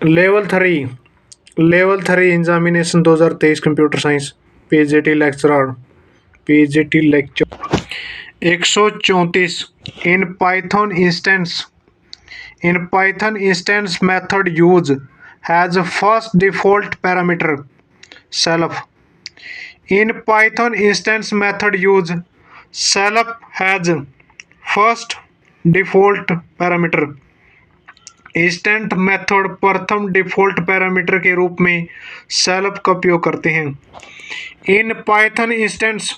Level 3 examination 2023 computer science PGT lecturer PGT lecture 134 in python instance method use has first default parameter self. In python instance method use self has first default parameter. Instant method प्रथम default parameter के रूप में self का उपयोग करते हैं। In Python instance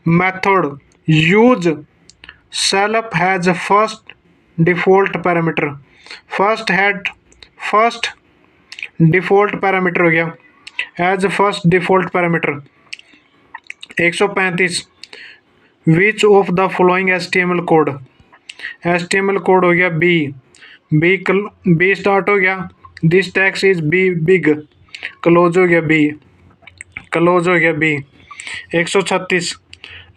method use self has first default parameter. First default parameter हो गया as first default parameter. 135 which of the following HTML code हो गया बी स्टार्ट हो गया। This tags is B big close हो गया B 136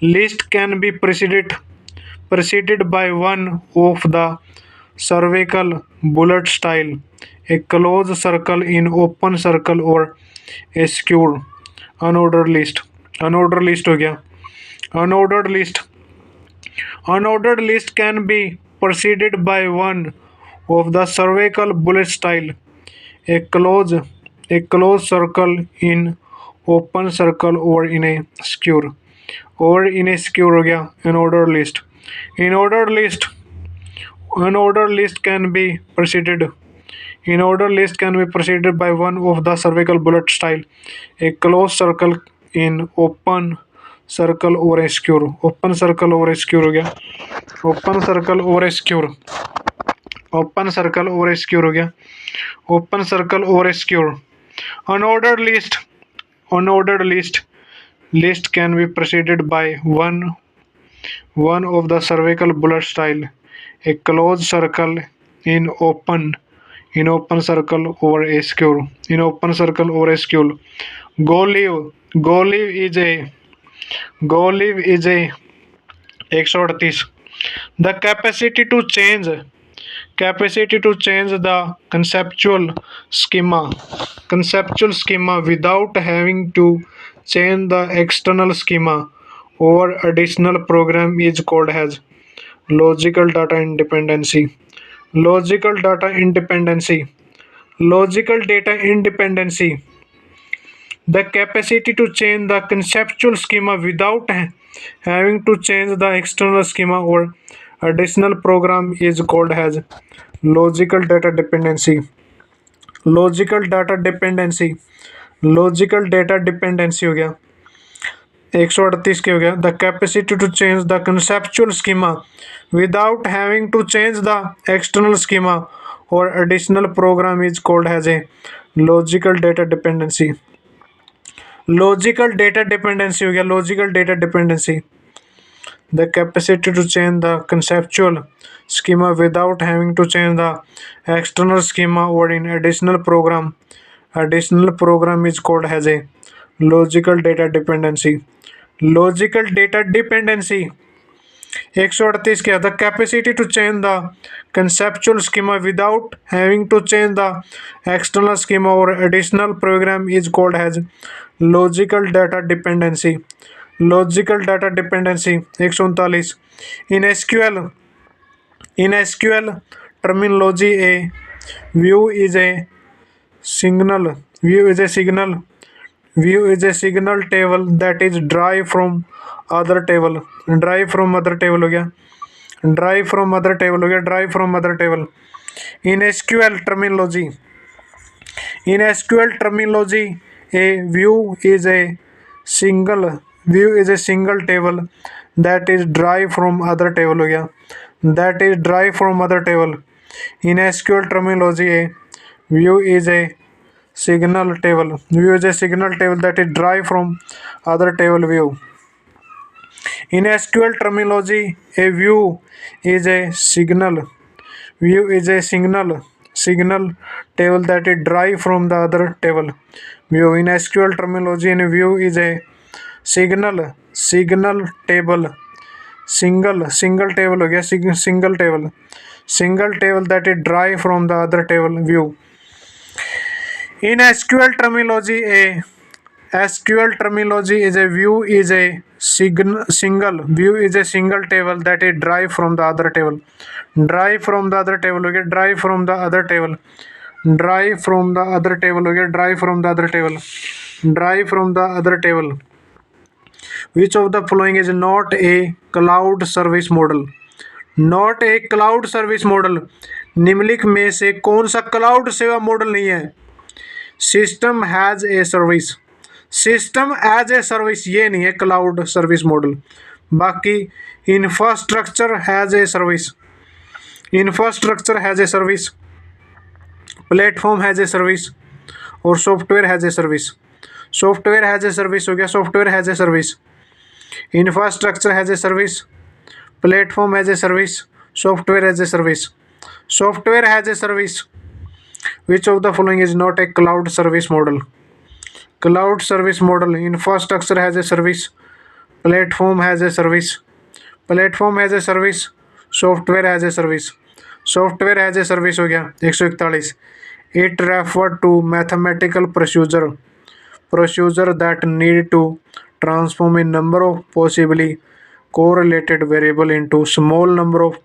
list can be preceded by one of the several bullet style A close circle in open circle और ए skewer unordered list हो गया। Unordered list can be preceded by one of the cervical bullet style a closed circle in open circle or in a skewer हो गया। Unordered list can be preceded by one of the cervical bullet style a closed circle in open circle or a skewer हो गया। Open circle और skewer. Unordered list can be preceded by one of the cervical bullet style a closed circle in open circle or a skewer Goal leave is a 138 the capacity to change the conceptual schema without having to change the external schema or additional program is called as logical data independency. The capacity to change the conceptual schema without having to change the external schema or additional program is called as logical data dependency हो गया। 138 के हो गया the capacity to change the conceptual schema without having to change the external schema or additional program is called as a logical data dependency हो गया। The capacity to change the conceptual schema without having to change the external schema or in additional program is called as a logical data dependency 138 क्या the capacity to change the conceptual schema without having to change the external schema or additional program is called as logical data dependency 139 in SQL terminology a view is a signal table that is derived from other table हो गया in SQL terminology a view is a single table that is derived from other table हो गया in SQL terminology a view is a signal table that is derived from other table view in SQL terminology a view is a signal table that is derived from the other table view in SQL terminology and view is a signal table single table हो गया single table that is derived from the other table view In SQL terminology, a SQL terminology is a view is a single view is a single table that is derived from the other table. Derive from the other table. Okay, derive from the other table. Derive from the other table. Okay, derive from the other table. Derive from the other table. Which of the following is not a cloud service model? Not a cloud service model, निम्नलिखित में से कौन सा cloud सेवा model नहीं है? System as a service, system as a service ये नहीं है क्लाउड सर्विस मॉडल। बाकी infrastructure as a service, infrastructure as a service, platform as a service और software as a service. Software as a service हो गया, software as a service, infrastructure as a service, platform as a service, software as a service. Software as a service, which of the following is not a cloud service model? Cloud service model, infrastructure has a service, platform has a service, platform has a service, software has a service, software has a service हो गया 141। It refer to mathematical procedure that need to transform a number of possibly correlated variable into small number of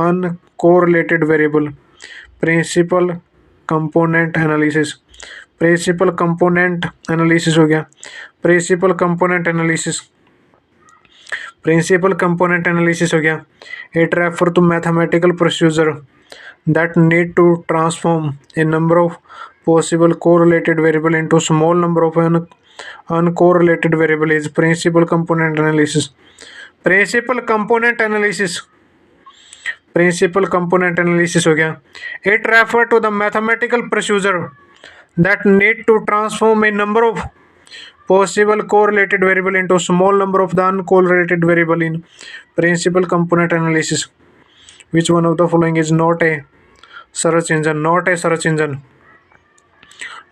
uncorrelated variable। Principal component analysis, principal component analysis हो गया, principal component analysis, principal component analysis हो गया। It refer to mathematical procedure that need to transform a number of possible correlated variable into small number of uncorrelated variable is principal component analysis. Principal component analysis, principal component analysis हो गया। It refer to the mathematical procedure that need to transform a number of possible correlated variable into small number of the uncorrelated variable in principle component analysis. Which one of the following is not a search engine? Not a search engine,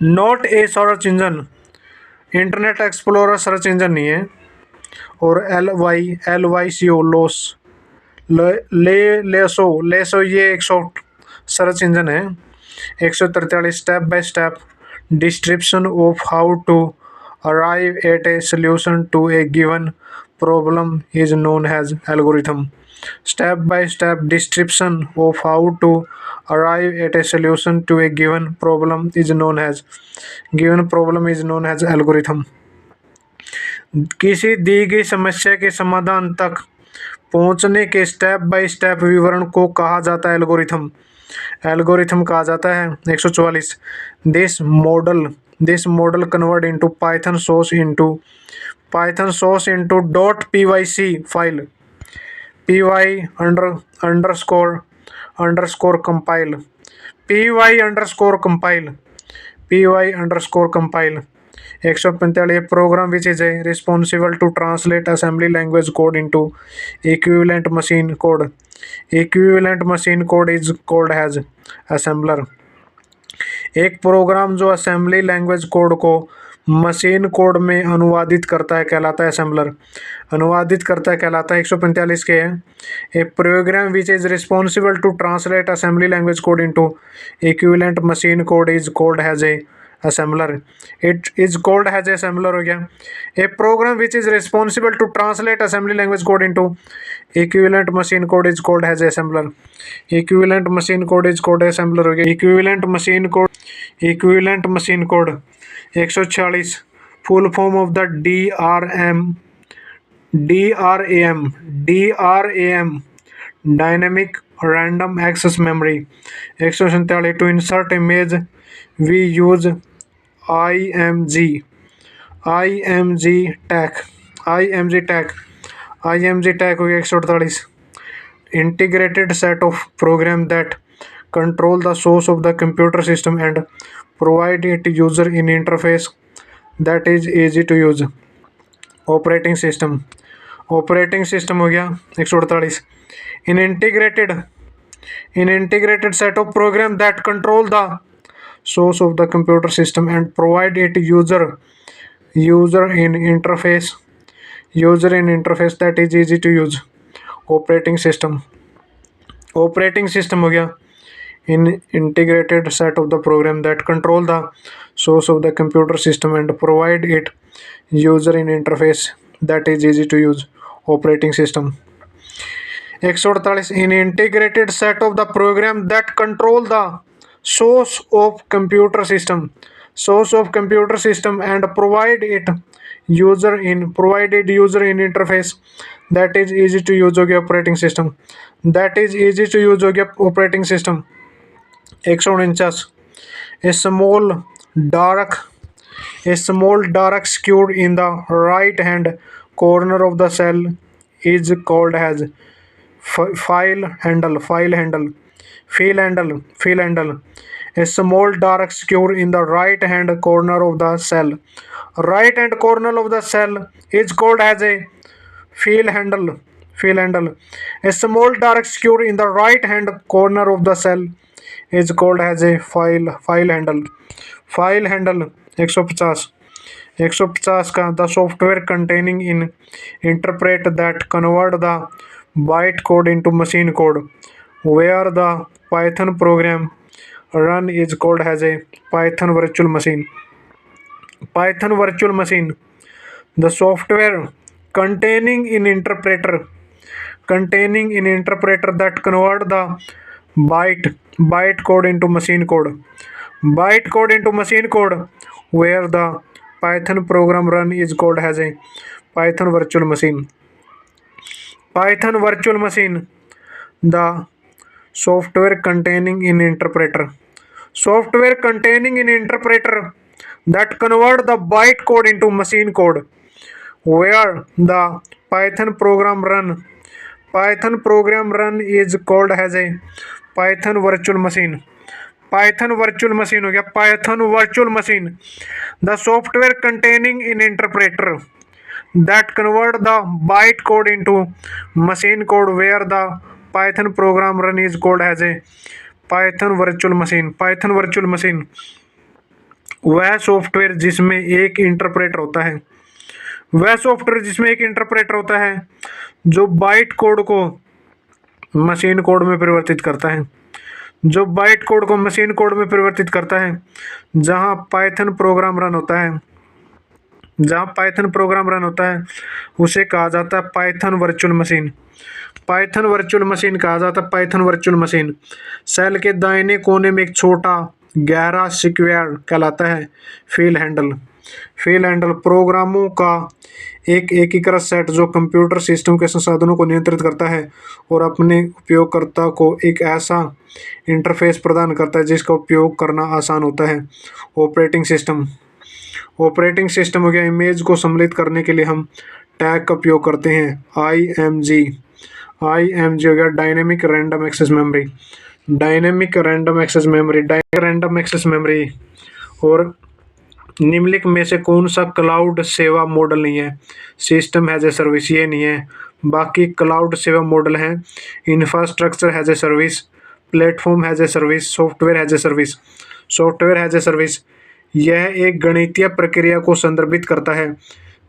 not a search engine. Internet explorer search engine नहीं है। और LYCO loss, lasso ये एक soft search engine है। 143 step by step description of how to arrive at a solution to a given problem is known as algorithm. Step by step description of how to arrive at a solution to a given problem is known as algorithm. किसी दी गई समस्या के समाधान तक पहुंचने के step by step विवरण को कहा जाता है एल्गोरिथम। एल्गोरिथम कहा जाता है। 144 this model convert into Python source into .pyc file py underscore compile 145 program which is responsible to translate assembly language code into equivalent machine code is called as assembler। एक programme जो assembly language code को machine code में अनुवादित करता है कहलाता है assembler. अनुवादित करता है कहलाता है 145 के है। A program which is responsible to translate assembly language code into equivalent machine code is called as a assembler। it is called as assembler हो गया। a program which is responsible to translate assembly language code into equivalent machine code is called as assembler। equivalent machine code is called assembler हो गया। equivalent machine code 146 full form of the DRAM dynamic random access memory। 147 to insert image we use IMG tag हो गया। 148 integrated set of program that control the source of the computer system and provide it user in interface that is easy to use। operating system हो गया 148 in integrated set of program that control the source of the computer system and provide it user in interface that is easy to use। operating system हो गया in integrated set of the program that control the source of the computer system and provide it user in interface that is easy to use operating system. 148 in integrated set of the program that control the source of computer system and provided user in interface that is easy to use हो गया operating system. that is easy to use हो गया operating system. 149 a small dark square in the right hand corner of the cell is called as file handle. A small dark square in the right hand corner of the cell is called as a file handle. A small dark square in the right hand corner of the cell is called as a file handle. 150 का the software containing in interpret that convert the byte code into machine code where the Python program run is called as a Python virtual machine. The software containing in interpreter that convert the byte code into machine code where the Python program run is called as a Python virtual machine. The software containing in interpreter that convert the byte code into machine code where the Python program run is called as a Python virtual machine. हो गया Python virtual machine. The software containing in interpreter that convert the byte code into machine code where the Python program run is called as a Python virtual machine. वह software जिसमें एक interpreter होता है जो byte code को machine code में परिवर्तित करता है जहां पाइथन प्रोग्राम रन होता है उसे कहा जाता है पाइथन वर्चुअल मशीन. सेल के दाहिने कोने में एक छोटा गहरा स्क्वायर कहलाता है फील हैंडल प्रोग्रामों का एक एकीकृत सेट जो कंप्यूटर सिस्टम के संसाधनों को नियंत्रित करता है और अपने उपयोगकर्ता को एक ऐसा इंटरफेस प्रदान करता है जिसका उपयोग करना आसान होता है. ऑपरेटिंग सिस्टम हो गया. इमेज को सम्मिलित करने के लिए हम टैग का उपयोग करते हैं IMG हो गया डायनेमिक रैंडम एक्सेस मेमोरी. और निम्नलिखित में से कौन सा क्लाउड सेवा मॉडल नहीं है? सिस्टम एज ए सर्विस ये नहीं है. बाकी क्लाउड सेवा मॉडल हैं infrastructure as a service, platform as a service, software as a service. यह एक गणितीय प्रक्रिया को संदर्भित करता है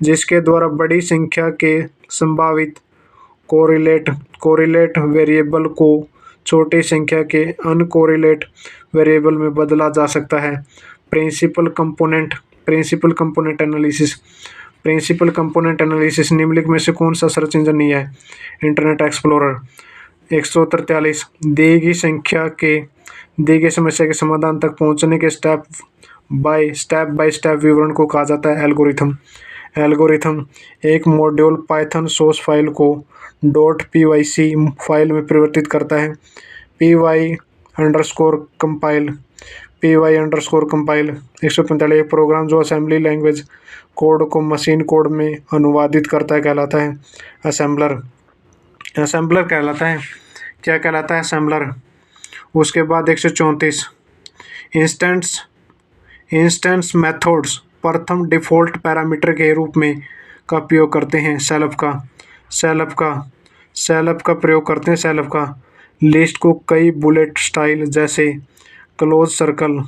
जिसके द्वारा बड़ी संख्या के संभावित कोरिलेट वेरिएबल को छोटी संख्या के अनकोरिलेट वेरिएबल में बदला जा सकता है. प्रिंसिपल कंपोनेंट एनालिसिस निम्नलिखित में से कौन सा सर्च इंजन नहीं है? Internet explorer. 143 दी गई समस्या के समाधान तक पहुंचने के स्टेप बाय स्टेप विवरण को कहा जाता है एल्गोरिथम. एक मॉड्यूल पाइथन सोर्स फाइल को .pyc फाइल में परिवर्तित करता है. py_compile. 145 एक प्रोग्राम जो असेंबली लैंग्वेज कोड को मशीन कोड में अनुवादित करता है कहलाता है असेंबलर कहलाता है. क्या कहलाता है? असेंबलर. उसके बाद 134 इंस्टेंस मेथड्स प्रथम डिफ़ॉल्ट पैरामीटर के रूप में का उपयोग करते हैं. सेलफ का प्रयोग करते हैं. लिस्ट को कई बुलेट स्टाइल जैसे क्लोज सर्कल,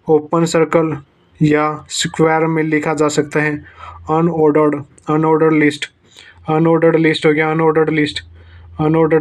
ओपन सर्कल या स्क्वायर में लिखा जा सकता है. अनऑर्डर्ड लिस्ट हो गया. अनऑर्डर्ड